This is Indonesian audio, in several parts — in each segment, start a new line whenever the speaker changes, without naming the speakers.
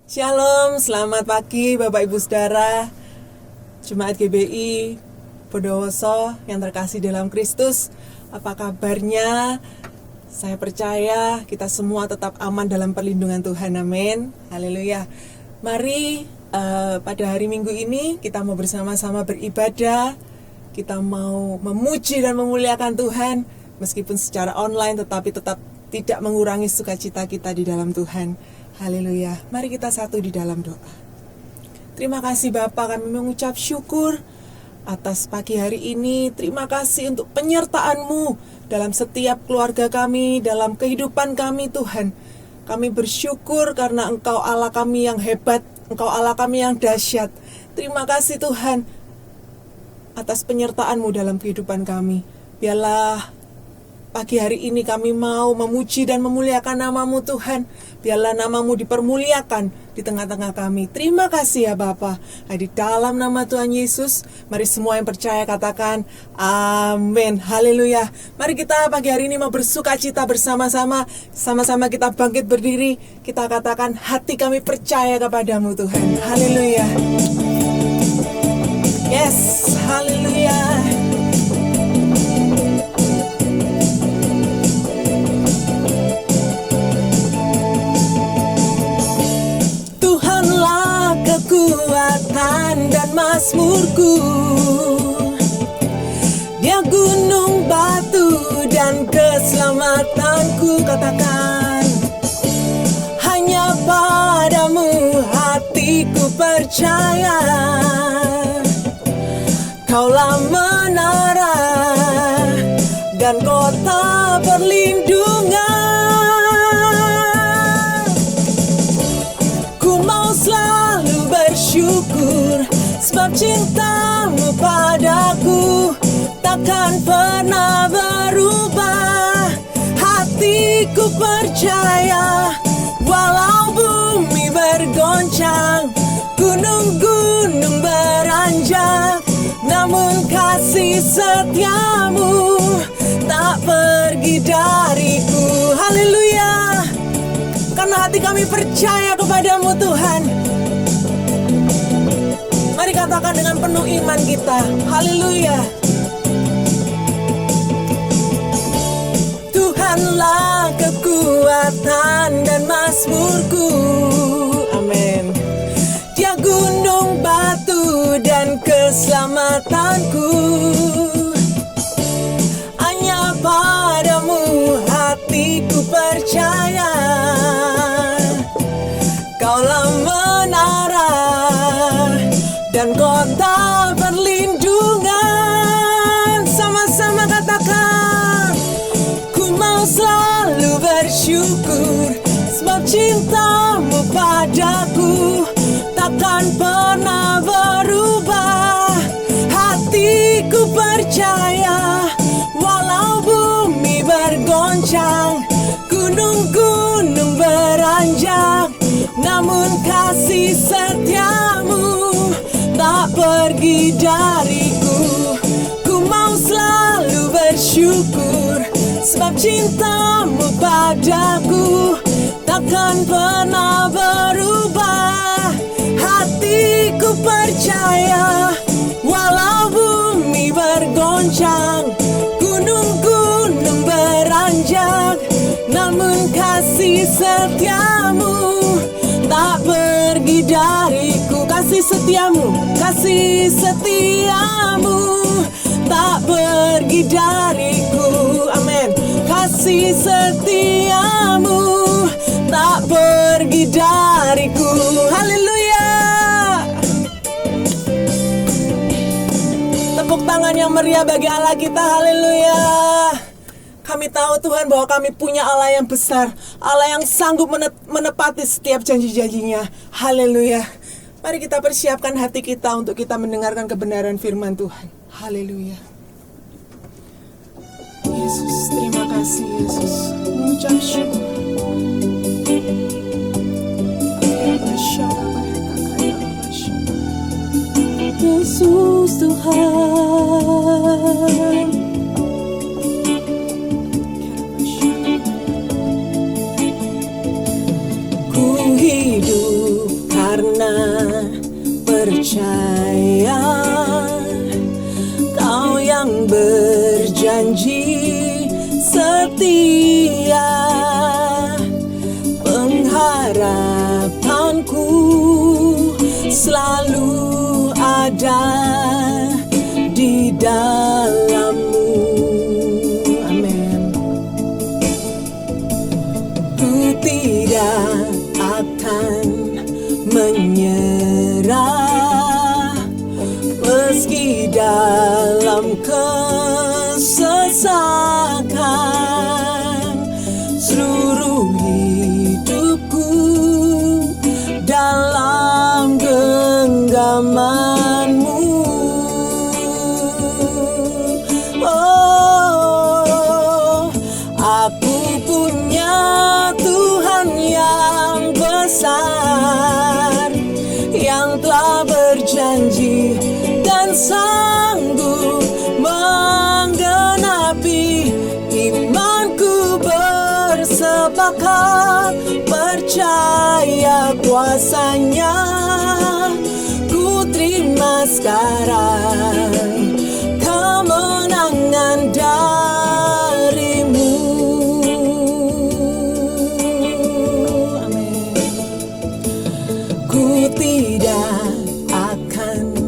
Shalom, selamat pagi Bapak Ibu Saudara Jemaat GBI Bondowoso yang terkasih dalam Kristus. Apa kabarnya? Saya percaya kita semua tetap aman dalam perlindungan Tuhan, amin. Haleluya. Mari pada hari Minggu ini kita mau bersama-sama beribadah. Kita mau memuji dan memuliakan Tuhan meskipun secara online, tetapi tetap tidak mengurangi sukacita kita di dalam Tuhan. Haleluya. Mari kita satu di dalam doa. Terima kasih Bapa, kami mengucap syukur atas pagi hari ini. Terima kasih untuk penyertaan-Mu dalam setiap keluarga kami, dalam kehidupan kami Tuhan. Kami bersyukur karena Engkau Allah kami yang hebat, Engkau Allah kami yang dahsyat. Terima kasih Tuhan atas penyertaan-Mu dalam kehidupan kami. Biarlah pagi hari ini kami mau memuji dan memuliakan nama-Mu Tuhan. Biarlah nama-Mu dipermuliakan di tengah-tengah kami. Terima kasih ya Bapa. Di dalam nama Tuhan Yesus, mari semua yang percaya katakan amin. Haleluya. Mari kita pagi hari ini mau bersuka cita bersama-sama. Sama-sama kita bangkit berdiri. Kita katakan hati kami percaya kepadamu Tuhan. Haleluya. Yes, haleluya. Kekuatan dan mazmurku, Dia gunung batu dan keselamatanku. Katakan, hanya padamu hatiku percaya. Kaulah menara dan kota perlindungan. Syukur sebab cintamu padaku takkan pernah berubah. Hatiku percaya walau bumi bergoncang, gunung-gunung beranjak, namun kasih setiamu tak pergi dariku. Haleluya. Karena hati kami percaya kepadamu Tuhan. Mari katakan dengan penuh iman kita. Haleluya. Tuhanlah kekuatan dan mazmurku. Amin. Dia gunung batu dan keselamatanku. Hanya padamu hatiku percaya. Kaulah menara dan kota perlindungan. Sama-sama katakan, ku mau selalu bersyukur sebab cintamu padaku takkan pernah berubah. Hatiku percaya walau bumi bergoncang, gunung-gunung beranjak, namun kasih setiamu tak pergi dariku. Ku mau selalu bersyukur sebab cintamu padaku takkan pernah berubah. Hatiku percaya walau bumi bergoncang, gunung-gunung beranjak, namun kasih setiamu tak pergi dariku. Kasih setiamu tak pergi dariku. Amin. Kasih setiamu tak pergi dariku. Haleluya. Tepuk tangan yang meriah bagi Allah kita. Haleluya. Kami tahu Tuhan bahwa kami punya Allah yang besar, Allah yang sanggup menepati setiap janji-janjinya. Haleluya. Mari kita persiapkan hati kita untuk kita mendengarkan kebenaran firman Tuhan. Haleluya. Yesus, terima kasih Yesus. Mengucap syukur. Yesus Tuhan. Ku hidup percaya, Kau yang berjanji setia. Pengharapanku selalu ada di dalam-Mu. Amin. Ku tidak akan menyerah meski dalam kesesakan. Seluruh hidupku dalam genggaman-Mu. Oh, aku punya Tuhan yang besar, yang telah berjanji dan sanggup menggenapi. Imanku bersepakat percaya kuasa-Nya. Ku terima sekarang kemenangan dari-Mu. Amin. Ku tidak akan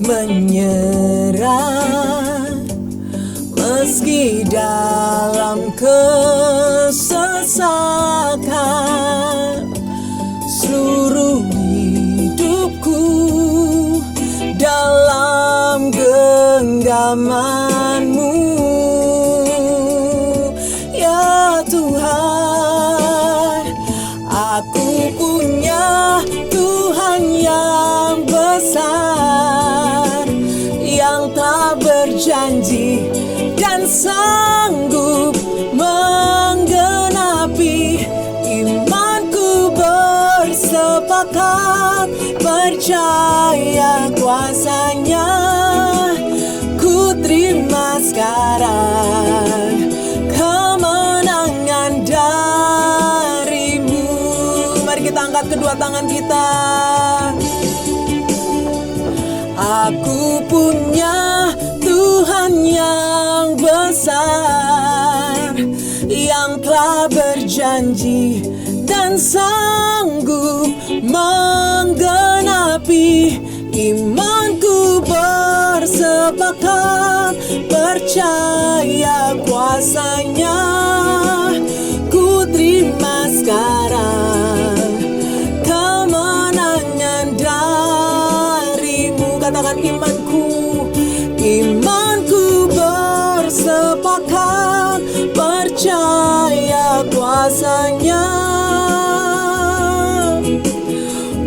menyerah meski dalam kesesakan. Seluruh hidupku dalam genggaman-Mu. Ya Tuhan, aku punya Tuhan yang besar, yang tak berjanji dan sanggup menggenapi. Imanku bersepakat percaya kuasa-Nya. Ku terima sekarang kemenangan dari-Mu. Mari kita angkat kedua tangan kita. Aku punya Tuhan yang besar, yang telah berjanji dan sanggup menggenapi. Imanku bersepakat percaya kuasa-Nya. Ku terima sekarang kemenangan dari-Mu. Katakan imanku. Imanku bersepakat percaya kuasa-Nya.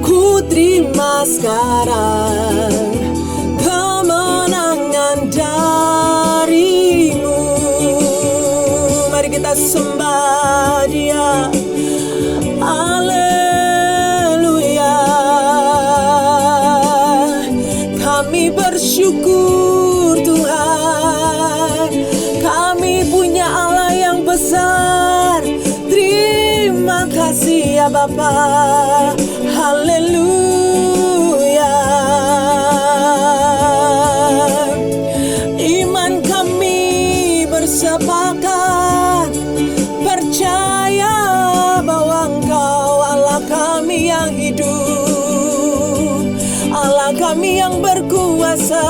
Ku terima sekarang kemenangan dari-Mu. Mari kita sembah Dia. Haleluya. Kami bersyukur Tuhan, kami punya Allah yang besar. Terima kasih ya Bapa. Haleluya. Iman kami bersepakat percaya bahwa Engkau Allah kami yang hidup, Allah kami yang berkuasa.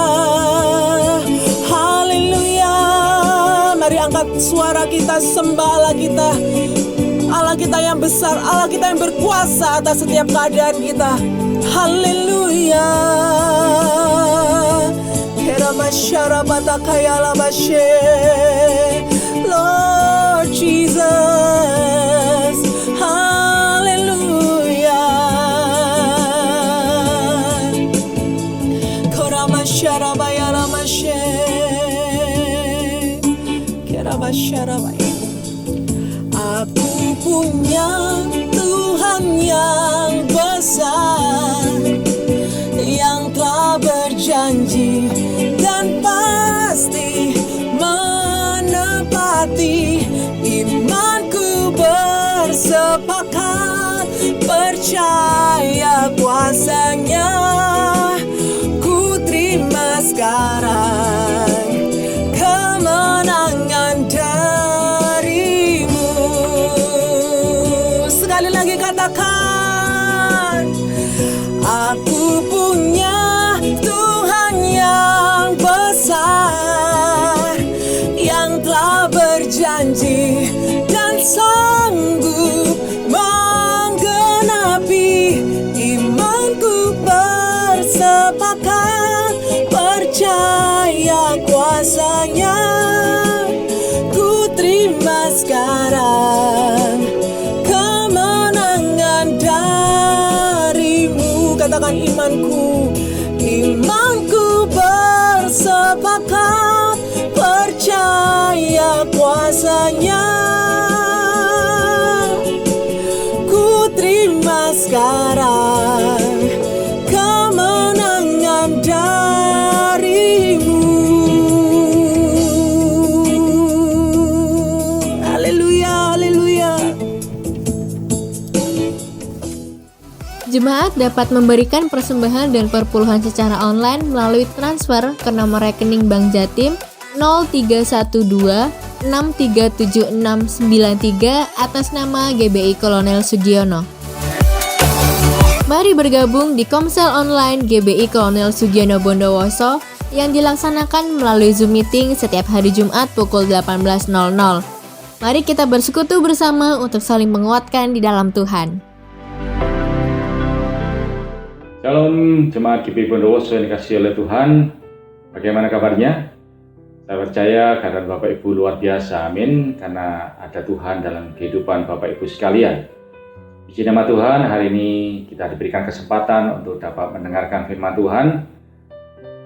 Haleluya. Mari angkat suara kita, sembah Allah kita. Allah kita yang besar, Allah kita yang berkuasa atas setiap keadaan kita. Haleluya. Lord Jesus. Haleluya. Aku punya Tuhan yang besar, yang telah berjanji dan pasti menepati. Imanku bersepakat percaya kuasa-Nya. telah berjanji dan sanggup menggenapi. Imanku bersepakat percaya kuasanya. Ku terima sekarang kemenangan darimu. Katakan imanku bersepakat percaya kuasanya. Ku terima sekarang kemenangan darimu. Haleluya, haleluya.
Jemaat dapat memberikan persembahan dan perpuluhan secara online melalui transfer ke nomor rekening Bank Jatim 0312 637693 atas nama GBI Kolonel Sugiono. Mari bergabung di Komsel Online GBI Kolonel Sugiono Bondowoso yang dilaksanakan melalui Zoom Meeting setiap hari Jumat pukul 18.00. Mari kita bersekutu bersama untuk saling menguatkan di dalam Tuhan.
Shalom jemaat GBI Bondowoso yang dikasihi oleh Tuhan. Bagaimana kabarnya? Saya percaya kehadiran Bapak Ibu luar biasa, amin. Karena ada Tuhan dalam kehidupan Bapak Ibu sekalian. Puji nama Tuhan, hari ini kita diberikan kesempatan untuk dapat mendengarkan firman Tuhan.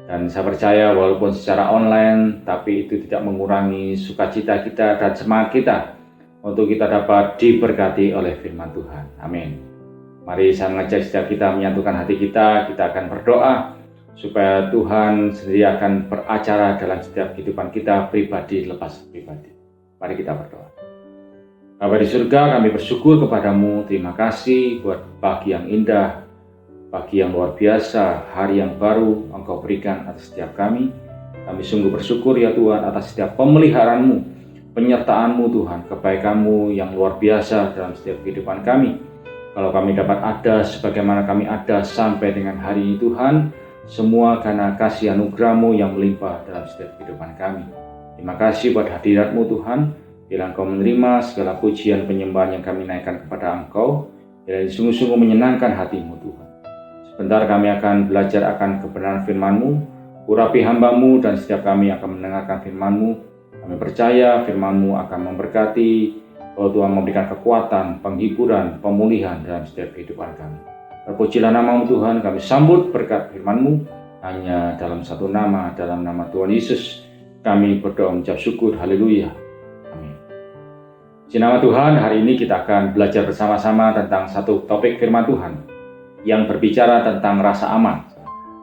Dan saya percaya walaupun secara online, tapi itu tidak mengurangi sukacita kita dan semangat kita untuk kita dapat diberkati oleh firman Tuhan, amin. Mari saya mengajak setiap kita menyatukan hati kita akan berdoa supaya Tuhan sendiri akan beracara dalam setiap kehidupan kita pribadi lepas pribadi. Mari kita berdoa. Bapa di surga, kami bersyukur kepadamu, terima kasih buat pagi yang indah, pagi yang luar biasa, hari yang baru Engkau berikan atas setiap kami. Kami sungguh bersyukur ya Tuhan atas setiap pemeliharaan-Mu, penyertaan-Mu Tuhan, kebaikan-Mu yang luar biasa dalam setiap kehidupan kami. Kalau kami dapat ada sebagaimana kami ada sampai dengan hari ini Tuhan, semua karena kasih anugerah-Mu yang melimpah dalam setiap kehidupan kami. Terima kasih buat hadirat-Mu Tuhan, bila Engkau menerima segala pujian penyembahan yang kami naikkan kepada Engkau, bila sungguh-sungguh menyenangkan hati-Mu Tuhan. Sebentar kami akan belajar akan kebenaran firman-Mu, urapi hamba-Mu dan setiap kami akan mendengarkan firman-Mu. Kami percaya firman-Mu akan memberkati, bahwa Tuhan memberikan kekuatan, penghiburan, pemulihan dalam setiap kehidupan kami. Terpujilah nama-Mu Tuhan, kami sambut berkat firman-Mu hanya dalam satu nama, dalam nama Tuhan Yesus. Kami berdoa mengucap syukur, haleluya, amin. Di nama Tuhan, hari ini kita akan belajar bersama-sama tentang satu topik firman Tuhan yang berbicara tentang rasa aman,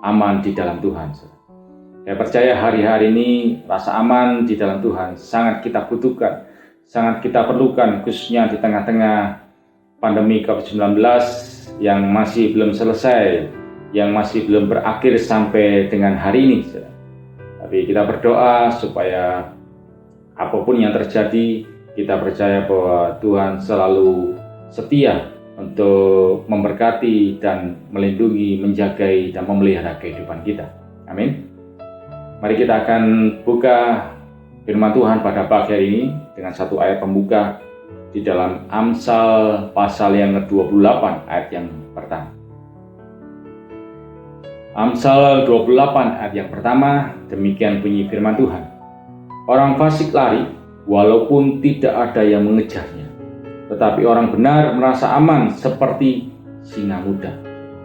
aman di dalam Tuhan. Saya percaya hari-hari ini rasa aman di dalam Tuhan sangat kita butuhkan, sangat kita perlukan, khususnya di tengah-tengah pandemi COVID-19 yang masih belum selesai, yang masih belum berakhir sampai dengan hari ini. Tapi kita berdoa supaya apapun yang terjadi, kita percaya bahwa Tuhan selalu setia untuk memberkati dan melindungi, menjagai dan memelihara kehidupan kita. Amin. Mari kita akan buka firman Tuhan pada pagi hari ini dengan satu ayat pembuka di dalam Amsal pasal yang ke-28 ayat yang pertama. Amsal 28 ayat yang pertama, demikian bunyi firman Tuhan. Orang fasik lari walaupun tidak ada yang mengejarnya, tetapi orang benar merasa aman seperti singa muda.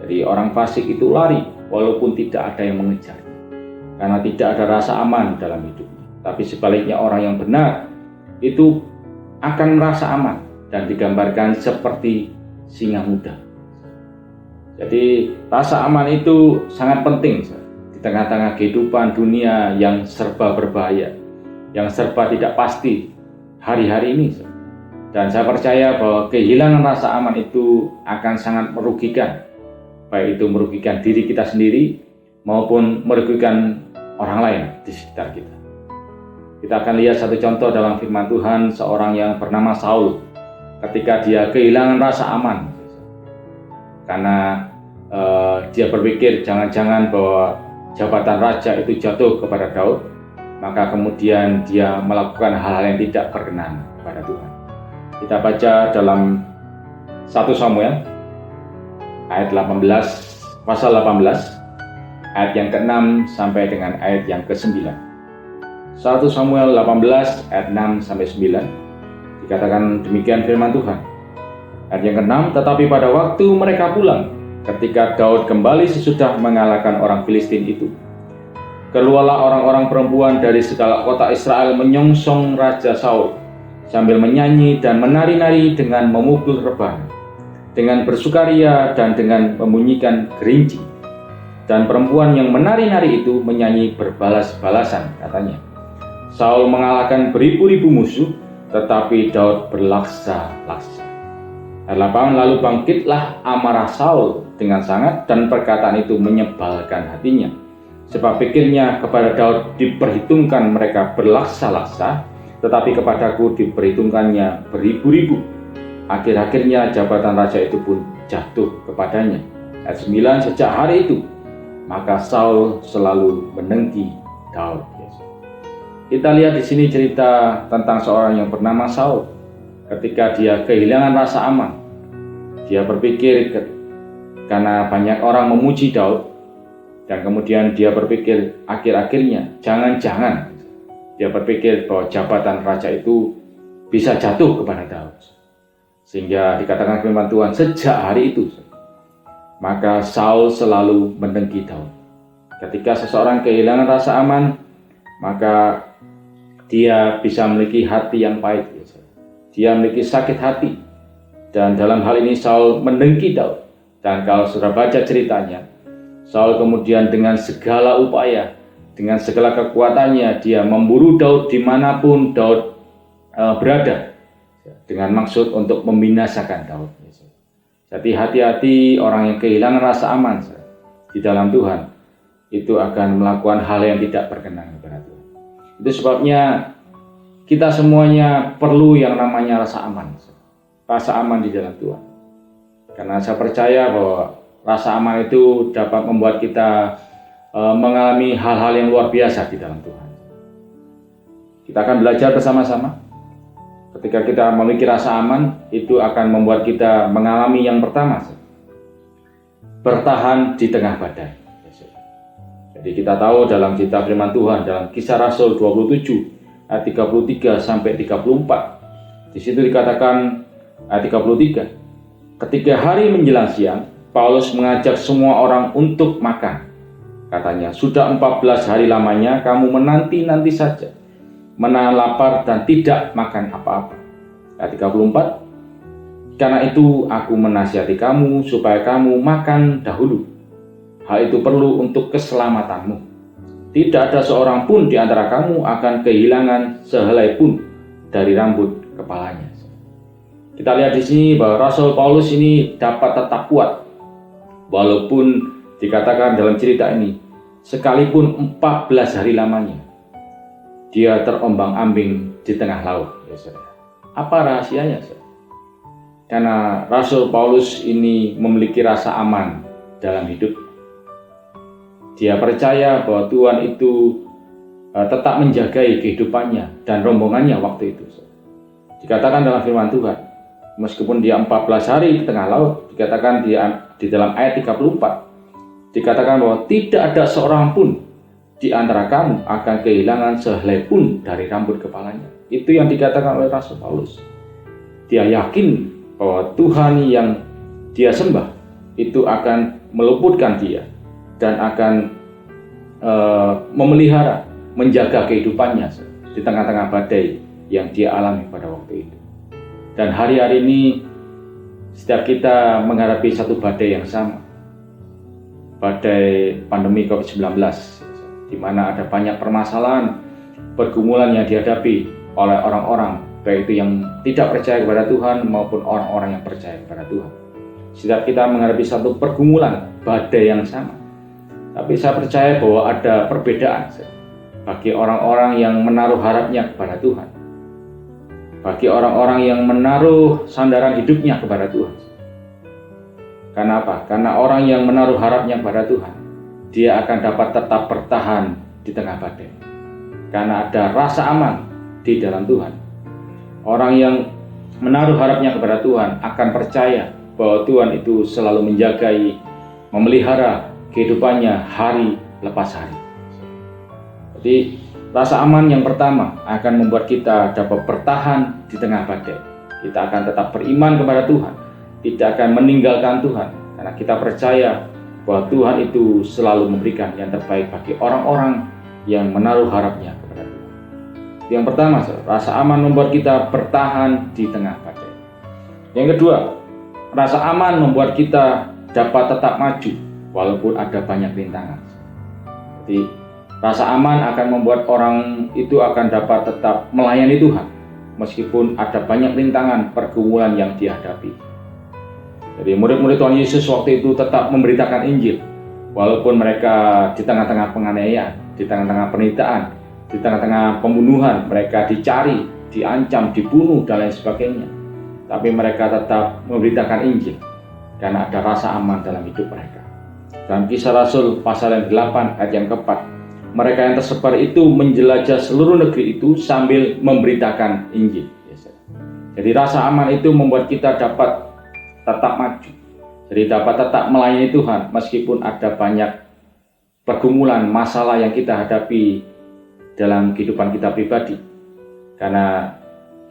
Jadi orang fasik itu lari walaupun tidak ada yang mengejarnya, karena tidak ada rasa aman dalam hidupnya. Tapi sebaliknya orang yang benar itu akan merasa aman dan digambarkan seperti singa muda. Jadi rasa aman itu sangat penting di tengah-tengah kehidupan dunia yang serba berbahaya, yang serba tidak pasti hari-hari ini. Dan saya percaya bahwa kehilangan rasa aman itu akan sangat merugikan, baik itu merugikan diri kita sendiri maupun merugikan orang lain di sekitar kita. Kita akan lihat satu contoh dalam firman Tuhan, seorang yang bernama Saul, ketika dia kehilangan rasa aman karena dia berpikir jangan-jangan bahwa jabatan raja itu jatuh kepada Daud, maka kemudian dia melakukan hal-hal yang tidak berkenan kepada Tuhan. Kita baca dalam 1 Samuel ayat 18, pasal 18, ayat yang ke-6 sampai dengan ayat yang ke-9. 1 Samuel 18 ayat 6 sampai 9 dikatakan demikian firman Tuhan. Ayat yang ke-6, tetapi pada waktu mereka pulang, ketika Daud kembali sesudah mengalahkan orang Filistin itu, keluarlah orang-orang perempuan dari segala kota Israel menyongsong Raja Saul sambil menyanyi dan menari-nari dengan memukul rebana, dengan bersukaria dan dengan membunyikan gerinci. Dan perempuan yang menari-nari itu menyanyi berbalas-balasan, katanya, Saul mengalahkan beribu-ribu musuh, tetapi Daud berlaksa-laksa. Ayat 8, lalu bangkitlah amarah Saul dengan sangat, dan perkataan itu menyebalkan hatinya. Sebab pikirnya, kepada Daud diperhitungkan mereka berlaksa-laksa, tetapi kepadaku diperhitungkannya beribu-ribu. Akhir-akhirnya jabatan raja itu pun jatuh kepadanya. Ayat 9, sejak hari itu maka Saul selalu mendengki Daud. Kita lihat di sini cerita tentang seorang yang bernama Saul. Ketika dia kehilangan rasa aman, dia berpikir karena banyak orang memuji Daud, dan kemudian dia berpikir akhir-akhirnya jangan-jangan dia berpikir bahwa jabatan raja itu bisa jatuh kepada Daud. Sehingga dikatakan firman Tuhan, sejak hari itu maka Saul selalu mendengki Daud. Ketika seseorang kehilangan rasa aman, maka dia bisa memiliki hati yang pahit. Dia memiliki sakit hati. Dan dalam hal ini Saul mendengki Daud. Dan kalau sudah baca ceritanya, Saul kemudian dengan segala upaya, dengan segala kekuatannya, dia memburu Daud dimanapun Daud berada, dengan maksud untuk membinasakan Daud. Jadi hati-hati orang yang kehilangan rasa aman di dalam Tuhan, itu akan melakukan hal yang tidak berkenan kepada Tuhan. Itu sebabnya kita semuanya perlu yang namanya rasa aman. Rasa aman di dalam Tuhan. Karena saya percaya bahwa rasa aman itu dapat membuat kita mengalami hal-hal yang luar biasa di dalam Tuhan. Kita akan belajar bersama-sama. Ketika kita memiliki rasa aman, itu akan membuat kita mengalami yang pertama, bertahan di tengah badai. Jadi kita tahu dalam kitab firman Tuhan, dalam Kisah Rasul 27 ayat 33 sampai 34, di situ dikatakan ayat 33, ketika hari menjelang siang, Paulus mengajak semua orang untuk makan. Katanya, sudah 14 hari lamanya kamu menanti-nanti saja, menahan lapar dan tidak makan apa-apa. Ayat 34, karena itu aku menasihati kamu supaya kamu makan dahulu. Hal itu perlu untuk keselamatanmu. Tidak ada seorang pun di antara kamu akan kehilangan sehelai pun dari rambut kepalanya. Kita lihat di sini bahwa Rasul Paulus ini dapat tetap kuat, walaupun dikatakan dalam cerita ini, sekalipun 14 hari lamanya, dia terombang-ambing di tengah laut. Ya, saudara. Apa rahasianya? Saudara? Karena Rasul Paulus ini memiliki rasa aman dalam hidup. Dia percaya bahwa Tuhan itu tetap menjagai kehidupannya dan rombongannya waktu itu. Saudara. Dikatakan dalam firman Tuhan, meskipun dia 14 hari di tengah laut, dikatakan di dalam ayat 34, dikatakan bahwa tidak ada seorang pun di antara kamu akan kehilangan sehelai pun dari rambut kepalanya. Itu yang dikatakan oleh Rasul Paulus. Dia yakin bahwa Tuhan yang dia sembah itu akan meluputkan dia dan akan memelihara, menjaga kehidupannya di tengah-tengah badai yang dia alami pada waktu itu. Dan hari-hari ini setiap kita menghadapi satu badai yang sama, badai pandemi COVID-19, di mana ada banyak permasalahan, pergumulan yang dihadapi oleh orang-orang, baik itu yang tidak percaya kepada Tuhan maupun orang-orang yang percaya kepada Tuhan. Setiap kita menghadapi satu pergumulan, badai yang sama. Tapi saya percaya bahwa ada perbedaan bagi orang-orang yang menaruh harapnya kepada Tuhan, bagi orang-orang yang menaruh sandaran hidupnya kepada Tuhan. Karena apa? Karena orang yang menaruh harapnya kepada Tuhan, dia akan dapat tetap bertahan di tengah badai. karena ada rasa aman di dalam Tuhan. Orang yang menaruh harapnya kepada Tuhan akan percaya bahwa Tuhan itu selalu menjagai, memelihara kehidupannya hari lepas hari. Jadi rasa aman yang pertama akan membuat kita dapat bertahan di tengah badai. Kita akan tetap beriman kepada Tuhan, tidak akan meninggalkan Tuhan, karena kita percaya bahwa Tuhan itu selalu memberikan yang terbaik bagi orang-orang yang menaruh harapnya kepada Tuhan. Yang pertama, rasa aman membuat kita bertahan di tengah badai. Yang kedua, rasa aman membuat kita dapat tetap maju walaupun ada banyak rintangan. Jadi rasa aman akan membuat orang itu akan dapat tetap melayani Tuhan meskipun ada banyak rintangan pergumulan yang dihadapi. Jadi murid-murid Tuhan Yesus waktu itu tetap memberitakan Injil walaupun mereka di tengah-tengah penganiayaan, di tengah-tengah penderitaan, di tengah-tengah pembunuhan, mereka dicari, diancam, dibunuh dan lain sebagainya. Tapi mereka tetap memberitakan Injil karena ada rasa aman dalam hidup mereka. Dalam Kisah Rasul pasal yang 8 ayat yang keempat, mereka yang tersebar itu menjelajah seluruh negeri itu sambil memberitakan Injil. Jadi rasa aman itu membuat kita dapat tetap maju. Jadi dapat tetap melayani Tuhan meskipun ada banyak pergumulan, masalah yang kita hadapi dalam kehidupan kita pribadi. Karena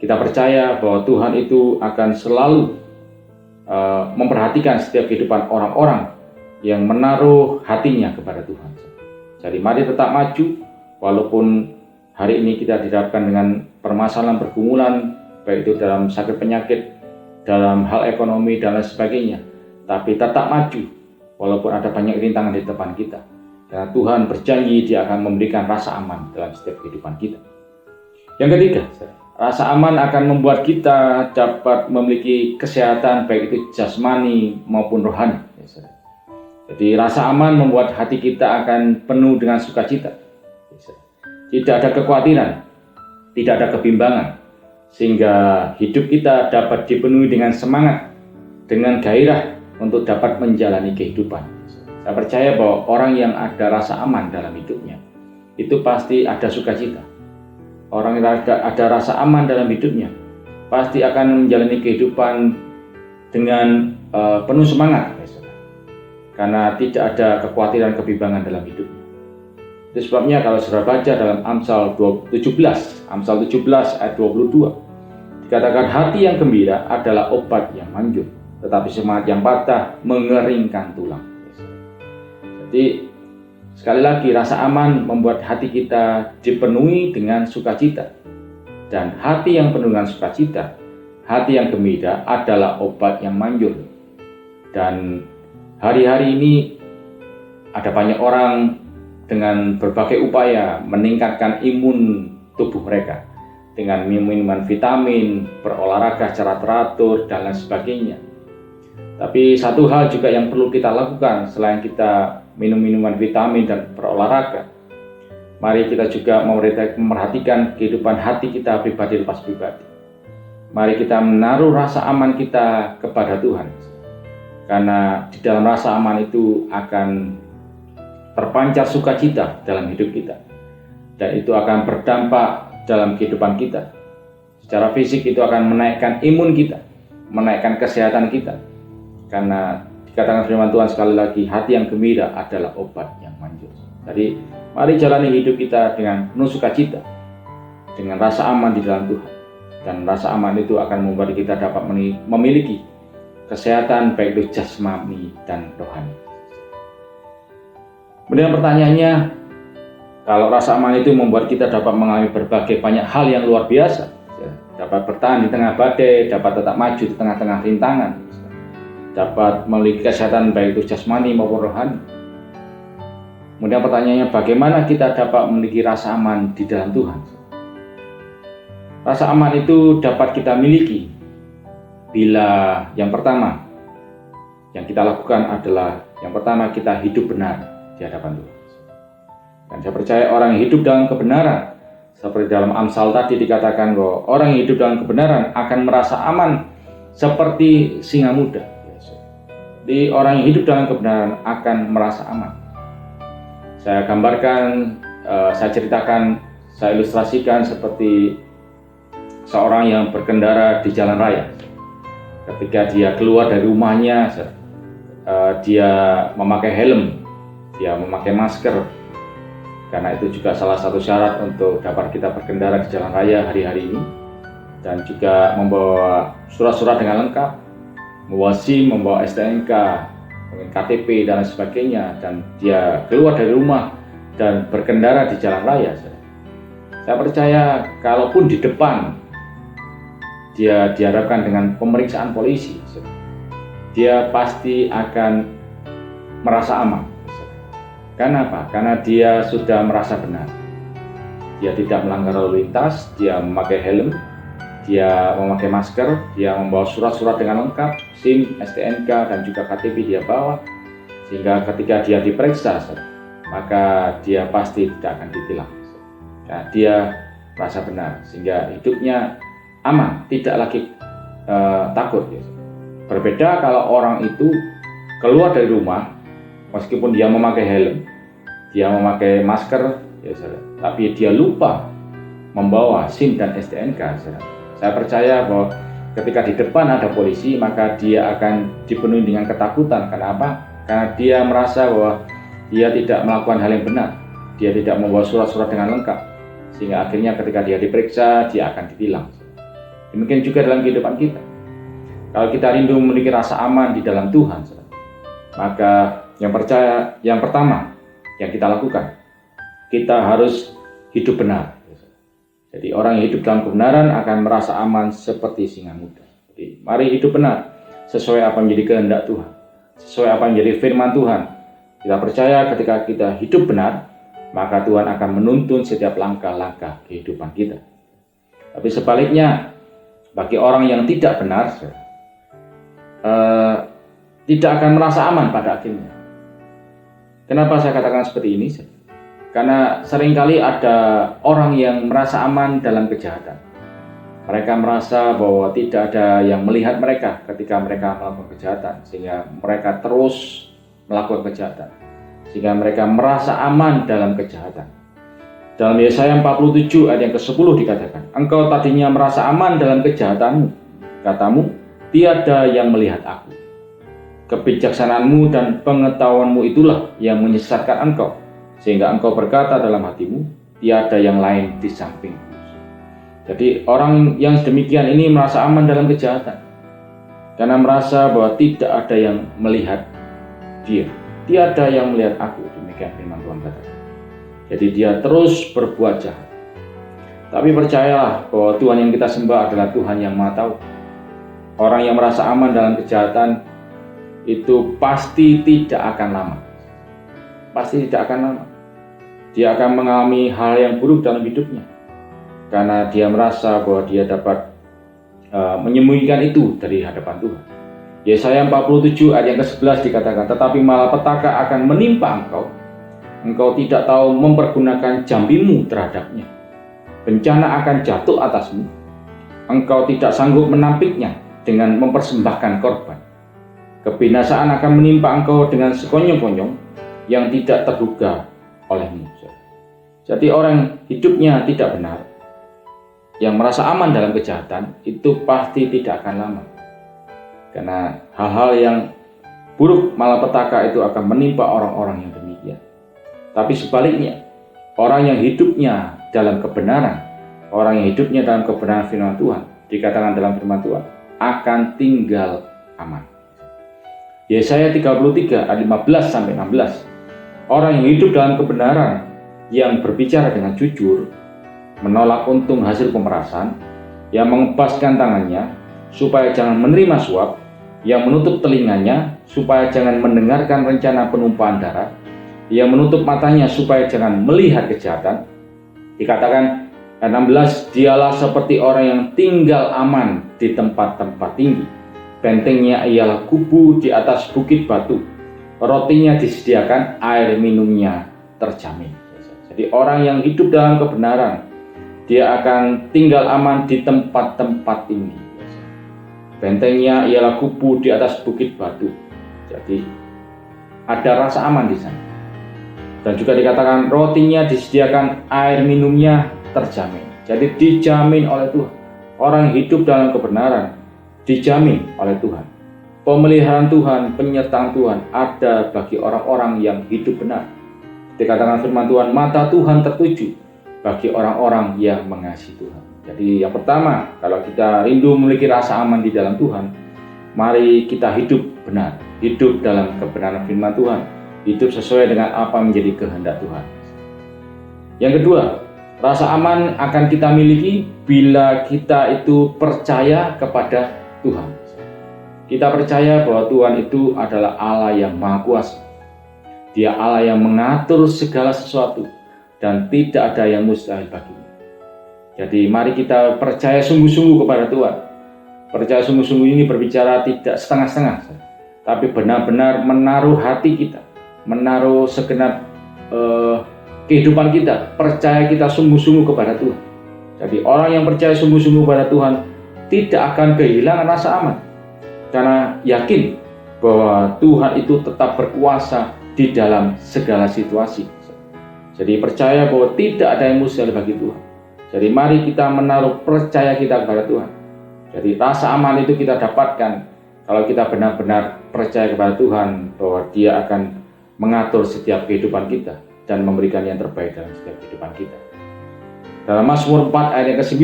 kita percaya bahwa Tuhan itu akan selalu memperhatikan setiap kehidupan orang-orang yang menaruh hatinya kepada Tuhan. Jadi mari tetap maju walaupun hari ini kita dihadapkan dengan permasalahan pergumulan, baik itu dalam sakit penyakit, dalam hal ekonomi dan lain sebagainya. Tapi tetap maju walaupun ada banyak rintangan di depan kita. Karena Tuhan berjanji Dia akan memberikan rasa aman dalam setiap kehidupan kita. Yang ketiga, rasa aman akan membuat kita dapat memiliki kesehatan baik itu jasmani maupun rohani. Jadi rasa aman membuat hati kita akan penuh dengan sukacita. Tidak ada kekhawatiran, tidak ada kebimbangan, sehingga hidup kita dapat dipenuhi dengan semangat, dengan gairah untuk dapat menjalani kehidupan. Saya percaya bahwa orang yang ada rasa aman dalam hidupnya, itu pasti ada sukacita. Orang yang ada rasa aman dalam hidupnya, pasti akan menjalani kehidupan dengan penuh semangat. Karena tidak ada kekhawatiran kebimbangan dalam hidupnya. Itu sebabnya kalau saudara baca dalam Amsal 17 ayat 22, dikatakan hati yang gembira adalah obat yang manjur, tetapi semangat yang patah mengeringkan tulang. Jadi sekali lagi rasa aman membuat hati kita dipenuhi dengan sukacita. Dan hati yang penuh dengan sukacita, hati yang gembira adalah obat yang manjur. Dan hari-hari ini ada banyak orang dengan berbagai upaya meningkatkan imun tubuh mereka dengan minuman vitamin, berolahraga secara teratur, dan lain sebagainya. Tapi satu hal juga yang perlu kita lakukan selain kita minum minuman vitamin dan berolahraga, mari kita juga memerhatikan kehidupan hati kita pribadi lepas pribadi. Mari kita menaruh rasa aman kita kepada Tuhan. Karena di dalam rasa aman itu akan terpancar sukacita dalam hidup kita. Dan itu akan berdampak dalam kehidupan kita. Secara fisik itu akan menaikkan imun kita, menaikkan kesehatan kita. Karena dikatakan firman Tuhan sekali lagi, hati yang gembira adalah obat yang manjur. Jadi mari jalani hidup kita dengan penuh sukacita, dengan rasa aman di dalam Tuhan. Dan rasa aman itu akan membuat kita dapat memiliki kesehatan baik itu jasmani dan rohani. Kemudian pertanyaannya, kalau rasa aman itu membuat kita dapat mengalami berbagai banyak hal yang luar biasa, dapat bertahan di tengah badai, dapat tetap maju di tengah-tengah rintangan, dapat memiliki kesehatan baik itu jasmani maupun rohani. Kemudian pertanyaannya, bagaimana kita dapat memiliki rasa aman di dalam Tuhan? Rasa aman itu dapat kita miliki bila yang pertama yang kita lakukan adalah yang pertama kita hidup benar di hadapan Tuhan. Dan saya percaya orang yang hidup dalam kebenaran, seperti dalam Amsal tadi dikatakan bahwa orang yang hidup dalam kebenaran akan merasa aman seperti singa muda. Jadi orang yang hidup dalam kebenaran akan merasa aman. Saya gambarkan, saya ceritakan Saya ilustrasikan seperti seorang yang berkendara di jalan raya. Ketika dia keluar dari rumahnya, dia memakai helm, dia memakai masker, karena itu juga salah satu syarat untuk dapat kita berkendara di jalan raya hari-hari ini. Dan juga membawa surat-surat dengan lengkap, membawa SIM, membawa STNK, mungkin KTP dan lain sebagainya, dan dia keluar dari rumah dan berkendara di jalan raya. Saya percaya kalaupun di depan dia dihadapkan dengan pemeriksaan polisi, dia pasti akan merasa aman. Karena apa? Karena dia sudah merasa benar. Dia tidak melanggar lalu lintas, dia memakai helm, dia memakai masker, dia membawa surat-surat dengan lengkap, SIM, STNK, dan juga KTP dia bawa. Sehingga ketika dia diperiksa, maka dia pasti tidak akan ditilang. Nah, dia merasa benar, sehingga hidupnya aman, tidak lagi takut. Berbeda kalau orang itu keluar dari rumah, meskipun dia memakai helm, dia memakai masker, tapi dia lupa membawa SIM dan STNK. Saya percaya bahwa ketika di depan ada polisi, maka dia akan dipenuhi dengan ketakutan. Kenapa? Karena dia merasa bahwa dia tidak melakukan hal yang benar, dia tidak membawa surat-surat dengan lengkap, sehingga akhirnya ketika dia diperiksa, dia akan ditilang. Demikian juga dalam kehidupan kita. Kalau kita rindu memiliki rasa aman di dalam Tuhan, maka yang pertama yang kita lakukan, kita harus hidup benar. Jadi orang yang hidup dalam kebenaran akan merasa aman seperti singa muda. Jadi mari hidup benar sesuai apa yang menjadi kehendak Tuhan, sesuai apa yang menjadi firman Tuhan. Kita percaya ketika kita hidup benar, maka Tuhan akan menuntun setiap langkah-langkah kehidupan kita. Tapi sebaliknya, bagi orang yang tidak benar, tidak akan merasa aman pada akhirnya. Kenapa saya katakan seperti ini? Karena seringkali ada orang yang merasa aman dalam kejahatan. Mereka merasa bahwa tidak ada yang melihat mereka ketika mereka melakukan kejahatan, sehingga mereka terus melakukan kejahatan, sehingga mereka merasa aman dalam kejahatan. Dalam Yesaya 47 ayat yang ke-10 dikatakan, engkau tadinya merasa aman dalam kejahatanmu, katamu, tiada yang melihat aku. Kebijaksanaanmu dan pengetahuanmu itulah yang menyesatkan engkau, sehingga engkau berkata dalam hatimu, tiada yang lain di sampingku. Jadi orang yang demikian ini merasa aman dalam kejahatan, karena merasa bahwa tidak ada yang melihat dia. Tiada yang melihat aku, demikian firman Tuhan katakan. Jadi dia terus berbuat jahat. Tapi percayalah bahwa Tuhan yang kita sembah adalah Tuhan yang Maha Tahu. Orang yang merasa aman dalam kejahatan itu pasti tidak akan lama. Pasti tidak akan lama. Dia akan mengalami hal yang buruk dalam hidupnya, karena dia merasa bahwa dia dapat menyembunyikan itu dari hadapan Tuhan. Yesaya 47 ayat yang ke-11 dikatakan, tetapi malapetaka akan menimpa engkau. Engkau tidak tahu mempergunakan jambimu terhadapnya. Bencana akan jatuh atasmu. Engkau tidak sanggup menampiknya dengan mempersembahkan korban. Kebinasaan akan menimpa engkau dengan sekonyong-konyong yang tidak terduga olehmu. Jadi orang hidupnya tidak benar, yang merasa aman dalam kejahatan, itu pasti tidak akan lama. Karena hal-hal yang buruk malapetaka itu akan menimpa orang-orang yang demikian. Tapi sebaliknya, orang yang hidupnya dalam kebenaran, orang yang hidupnya dalam kebenaran firman Tuhan, dikatakan dalam firman Tuhan, akan tinggal aman. Yesaya 33 ayat 15 sampai 16. Orang yang hidup dalam kebenaran, yang berbicara dengan jujur, menolak untung hasil pemerasan, yang mengepaskan tangannya supaya jangan menerima suap, yang menutup telinganya supaya jangan mendengarkan rencana penumpahan darah, yang menutup matanya supaya jangan melihat kejahatan. Dikatakan 16, dialah seperti orang yang tinggal aman di tempat-tempat tinggi. Bentengnya ialah kubu di atas bukit batu. Rotinya disediakan, air minumnya terjamin. Jadi orang yang hidup dalam kebenaran, dia akan tinggal aman di tempat-tempat tinggi. Bentengnya ialah kubu di atas bukit batu. Jadi ada rasa aman di sana. Dan juga dikatakan rotinya disediakan, air minumnya terjamin. Jadi dijamin oleh Tuhan. Orang hidup dalam kebenaran dijamin oleh Tuhan. Pemeliharaan Tuhan, penyertaan Tuhan ada bagi orang-orang yang hidup benar. Dikatakan firman Tuhan, mata Tuhan tertuju bagi orang-orang yang mengasihi Tuhan. Jadi yang pertama, kalau kita rindu memiliki rasa aman di dalam Tuhan, mari kita hidup benar, hidup dalam kebenaran firman Tuhan, hidup sesuai dengan apa menjadi kehendak Tuhan. Yang kedua, rasa aman akan kita miliki bila kita itu percaya kepada Tuhan. Kita percaya bahwa Tuhan itu adalah Allah yang Maha Kuasa. Dia Allah yang mengatur segala sesuatu dan tidak ada yang mustahil baginya. Jadi mari kita percaya sungguh-sungguh kepada Tuhan. Percaya sungguh-sungguh ini berbicara tidak setengah-setengah, tapi benar-benar menaruh hati kita, menaruh segenap kehidupan kita, percaya kita sungguh-sungguh kepada Tuhan. Jadi orang yang percaya sungguh-sungguh kepada Tuhan tidak akan kehilangan rasa aman, karena yakin bahwa Tuhan itu tetap berkuasa di dalam segala situasi. Jadi percaya bahwa tidak ada yang mustahil bagi Tuhan. Jadi mari kita menaruh percaya kita kepada Tuhan. Jadi rasa aman itu kita dapatkan kalau kita benar-benar percaya kepada Tuhan bahwa Dia akan mengatur setiap kehidupan kita dan memberikan yang terbaik dalam setiap kehidupan kita. Dalam Mazmur 4 ayat yang ke-9,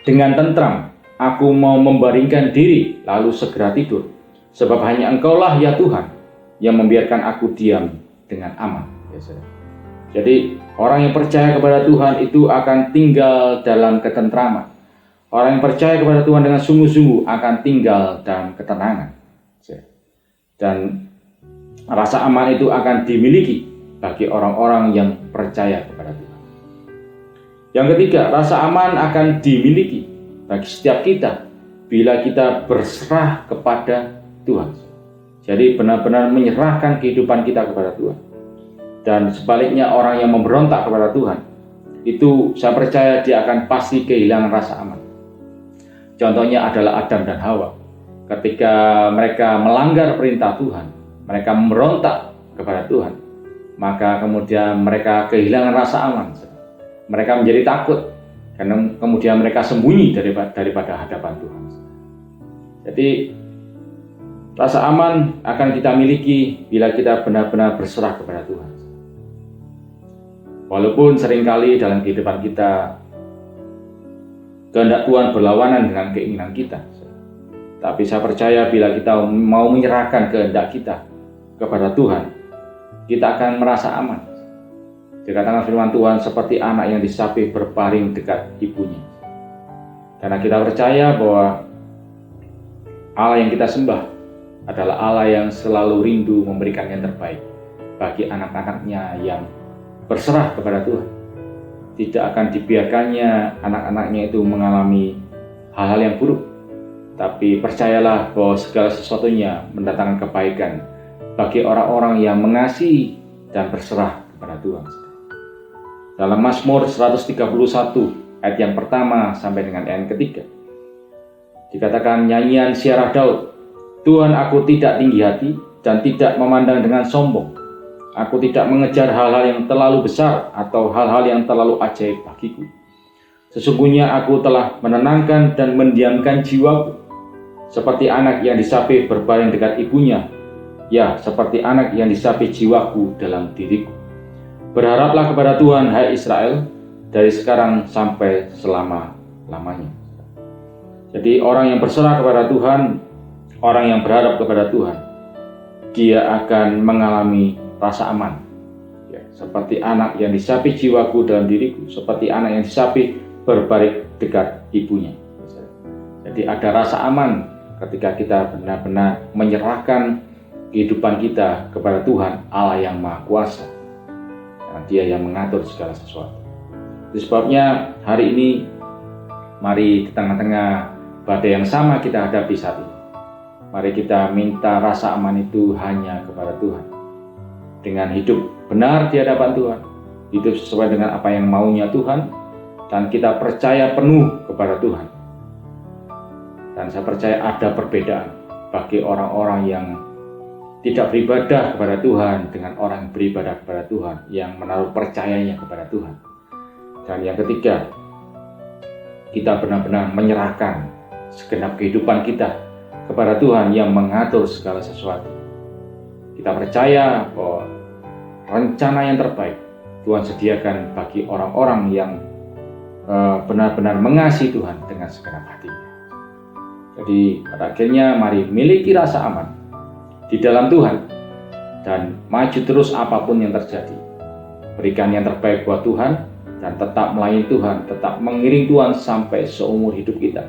dengan tentram aku mau membaringkan diri lalu segera tidur, sebab hanya Engkaulah ya Tuhan yang membiarkan aku diam dengan aman. Jadi orang yang percaya kepada Tuhan itu akan tinggal dalam ketentraman. Orang yang percaya kepada Tuhan dengan sungguh-sungguh akan tinggal dalam ketenangan. Dan rasa aman itu akan dimiliki bagi orang-orang yang percaya kepada Tuhan. Yang ketiga, rasa aman akan dimiliki bagi setiap kita bila kita berserah kepada Tuhan. Jadi benar-benar menyerahkan kehidupan kita kepada Tuhan. Dan sebaliknya orang yang memberontak kepada Tuhan, itu saya percaya dia akan pasti kehilangan rasa aman. Contohnya adalah Adam dan Hawa. Ketika mereka melanggar perintah Tuhan, mereka memberontak kepada Tuhan, maka kemudian mereka kehilangan rasa aman. Mereka menjadi takut, karena kemudian mereka sembunyi daripada hadapan Tuhan. Jadi rasa aman akan kita miliki bila kita benar-benar berserah kepada Tuhan. Walaupun seringkali dalam kehidupan kita kehendak Tuhan berlawanan dengan keinginan kita, tapi saya percaya bila kita mau menyerahkan kehendak kita kepada Tuhan, kita akan merasa aman. Dikatakan firman Tuhan seperti anak yang disapih berbaring dekat ibunya. Karena kita percaya bahwa Allah yang kita sembah adalah Allah yang selalu rindu memberikan yang terbaik bagi anak-anaknya yang berserah kepada Tuhan. Tidak akan dibiarkannya anak-anaknya itu mengalami hal-hal yang buruk. Tapi percayalah bahwa segala sesuatunya mendatangkan kebaikan bagi orang-orang yang mengasihi dan berserah kepada Tuhan. Dalam Mazmur 131 ayat yang pertama sampai dengan ayat yang ketiga, dikatakan nyanyian siarah Daud, Tuhan aku tidak tinggi hati dan tidak memandang dengan sombong. Aku tidak mengejar hal-hal yang terlalu besar atau hal-hal yang terlalu ajaib bagiku. Sesungguhnya aku telah menenangkan dan mendiamkan jiwaku, seperti anak yang disapih berbaring dekat ibunya. Ya, seperti anak yang disapih jiwaku dalam diriku. Berharaplah kepada Tuhan, hai Israel, dari sekarang sampai selama-lamanya. Jadi orang yang berserah kepada Tuhan, orang yang berharap kepada Tuhan, dia akan mengalami rasa aman. Ya, seperti anak yang disapih jiwaku dalam diriku, seperti anak yang disapih berbaring dekat ibunya. Jadi ada rasa aman ketika kita benar-benar menyerahkan kehidupan kita kepada Tuhan, Allah yang Maha Kuasa. Karena Dia yang mengatur segala sesuatu. Itu sebabnya hari ini mari di tengah-tengah badai yang sama kita hadapi saat ini, mari kita minta rasa aman itu hanya kepada Tuhan. Dengan hidup benar di hadapan Tuhan, hidup sesuai dengan apa yang maunya Tuhan, dan kita percaya penuh kepada Tuhan. Dan saya percaya ada perbedaan bagi orang-orang yang tidak beribadah kepada Tuhan dengan orang yang beribadah kepada Tuhan, yang menaruh percayanya kepada Tuhan. Dan yang ketiga, kita benar-benar menyerahkan segenap kehidupan kita kepada Tuhan yang mengatur segala sesuatu. Kita percaya bahwa rencana yang terbaik Tuhan sediakan bagi orang-orang yang benar-benar mengasihi Tuhan dengan segenap hatinya. Jadi pada akhirnya mari miliki rasa aman di dalam Tuhan dan maju terus apapun yang terjadi. Berikan yang terbaik buat Tuhan dan tetap melayani Tuhan, tetap mengiring Tuhan sampai seumur hidup kita.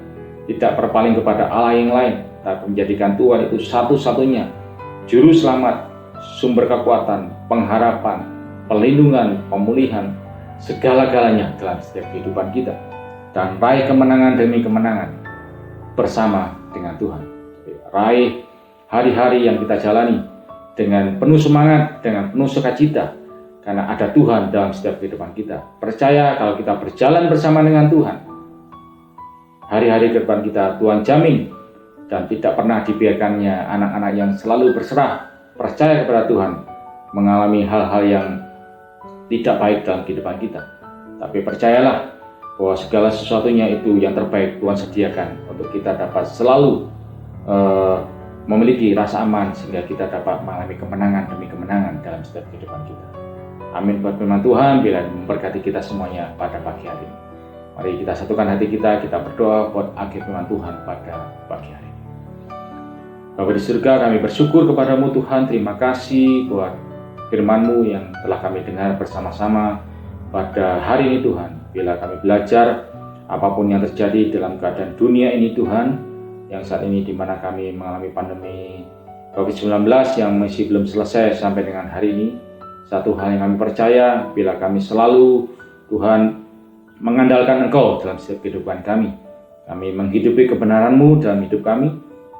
Tidak berpaling kepada Allah yang lain, tapi menjadikan Tuhan itu satu-satunya juru selamat, sumber kekuatan, pengharapan, pelindungan, pemulihan, segala-galanya dalam setiap kehidupan kita. Dan raih kemenangan demi kemenangan bersama dengan Tuhan. Raih hari-hari yang kita jalani dengan penuh semangat, dengan penuh sukacita, karena ada Tuhan dalam setiap kehidupan kita. Percaya kalau kita berjalan bersama dengan Tuhan, hari-hari ke depan kita Tuhan jamin, dan tidak pernah dibiarkannya anak-anak yang selalu berserah, percaya kepada Tuhan, mengalami hal-hal yang tidak baik dalam kehidupan kita. Tapi percayalah bahwa segala sesuatunya itu yang terbaik Tuhan sediakan untuk kita dapat selalu memiliki rasa aman sehingga kita dapat mengalami kemenangan demi kemenangan dalam setiap kehidupan kita. Amin buat firman Tuhan, bila memberkati kita semuanya pada pagi hari ini. Mari kita satukan hati kita berdoa buat akhir firman Tuhan pada pagi hari ini. Bapa di surga, kami bersyukur kepadamu Tuhan, terima kasih buat firman-Mu yang telah kami dengar bersama-sama pada hari ini Tuhan. Bila kami belajar apapun yang terjadi dalam keadaan dunia ini Tuhan, yang saat ini di mana kami mengalami pandemi COVID-19 yang masih belum selesai sampai dengan hari ini, satu hal yang kami percaya, bila kami selalu Tuhan mengandalkan Engkau dalam setiap kehidupan kami menghidupi kebenaran-Mu dalam hidup kami,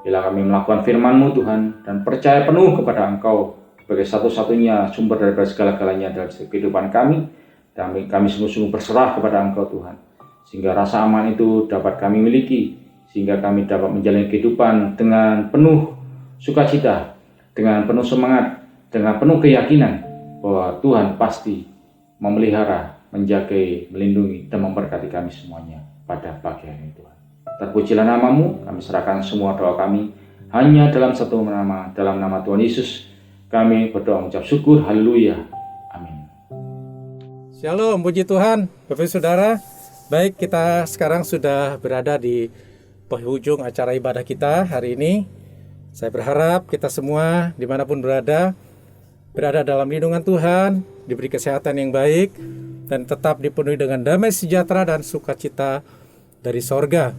bila kami melakukan firman-Mu Tuhan, dan percaya penuh kepada Engkau sebagai satu-satunya sumber daripada segala-galanya dalam setiap kehidupan kami, dan kami sungguh-sungguh berserah kepada Engkau Tuhan, sehingga rasa aman itu dapat kami miliki, sehingga kami dapat menjalani kehidupan dengan penuh sukacita, dengan penuh semangat, dengan penuh keyakinan bahwa Tuhan pasti memelihara, menjaga, melindungi, dan memberkati kami semuanya pada pagi hari ini Tuhan. Terpujilah nama-Mu, kami serahkan semua doa kami hanya dalam satu nama, dalam nama Tuhan Yesus. Kami berdoa mengucap syukur, haleluya, amin.
Shalom, puji Tuhan, Bapak Saudara. Baik, kita sekarang sudah berada di penghujung acara ibadah kita hari ini. Saya berharap kita semua dimanapun berada dalam lindungan Tuhan, diberi kesehatan yang baik, dan tetap dipenuhi dengan damai sejahtera dan sukacita dari sorga.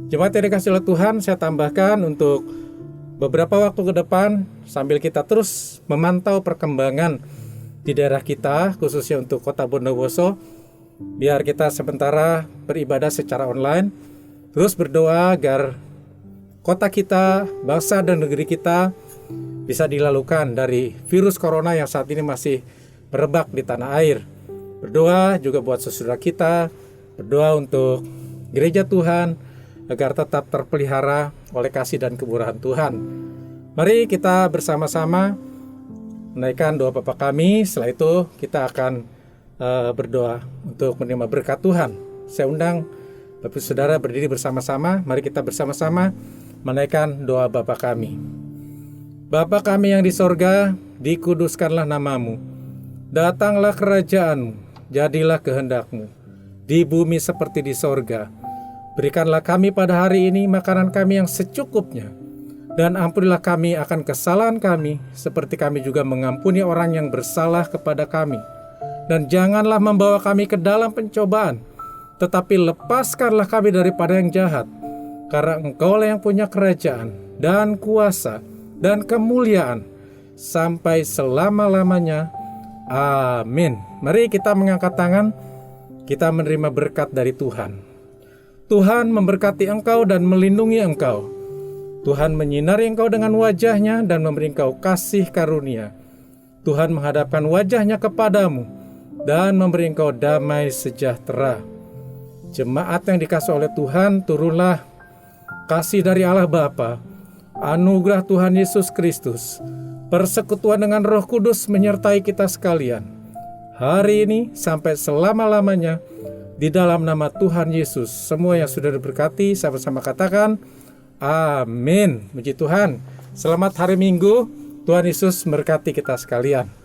Jemaat yang dikasihi oleh Tuhan, saya tambahkan untuk beberapa waktu ke depan, sambil kita terus memantau perkembangan di daerah kita, khususnya untuk Kota Bondowoso, biar kita sementara beribadah secara online, terus berdoa agar kota kita, bangsa dan negeri kita bisa dilalukan dari virus corona yang saat ini masih merebak di tanah air. Berdoa juga buat saudara kita, berdoa untuk gereja Tuhan agar tetap terpelihara oleh kasih dan kemurahan Tuhan. Mari kita bersama-sama menaikkan doa Bapa kami. Setelah itu kita akan berdoa untuk menerima berkat Tuhan. Saya undang Bapak Saudara berdiri bersama-sama. Mari kita bersama-sama menaikkan doa Bapa kami. Bapa kami yang di sorga, dikuduskanlah nama-Mu. Datanglah kerajaan-Mu, jadilah kehendak-Mu, di bumi seperti di sorga. Berikanlah kami pada hari ini makanan kami yang secukupnya, dan ampunilah kami akan kesalahan kami, seperti kami juga mengampuni orang yang bersalah kepada kami. Dan janganlah membawa kami ke dalam pencobaan, tetapi lepaskanlah kami daripada yang jahat, karena Engkaulah yang punya kerajaan, dan kuasa, dan kemuliaan, sampai selama-lamanya. Amin. Mari kita mengangkat tangan, kita menerima berkat dari Tuhan. Tuhan memberkati engkau dan melindungi engkau. Tuhan menyinari engkau dengan wajah-Nya dan memberi engkau kasih karunia. Tuhan menghadapkan wajah-Nya kepadamu dan memberi engkau damai sejahtera. Jemaat yang dikasihi oleh Tuhan, turunlah kasih dari Allah Bapa, anugerah Tuhan Yesus Kristus, persekutuan dengan Roh Kudus menyertai kita sekalian, hari ini sampai selama-lamanya. Di dalam nama Tuhan Yesus, semua yang sudah diberkati, sama-sama katakan, amin. Puji Tuhan. Selamat hari Minggu, Tuhan Yesus memberkati kita sekalian.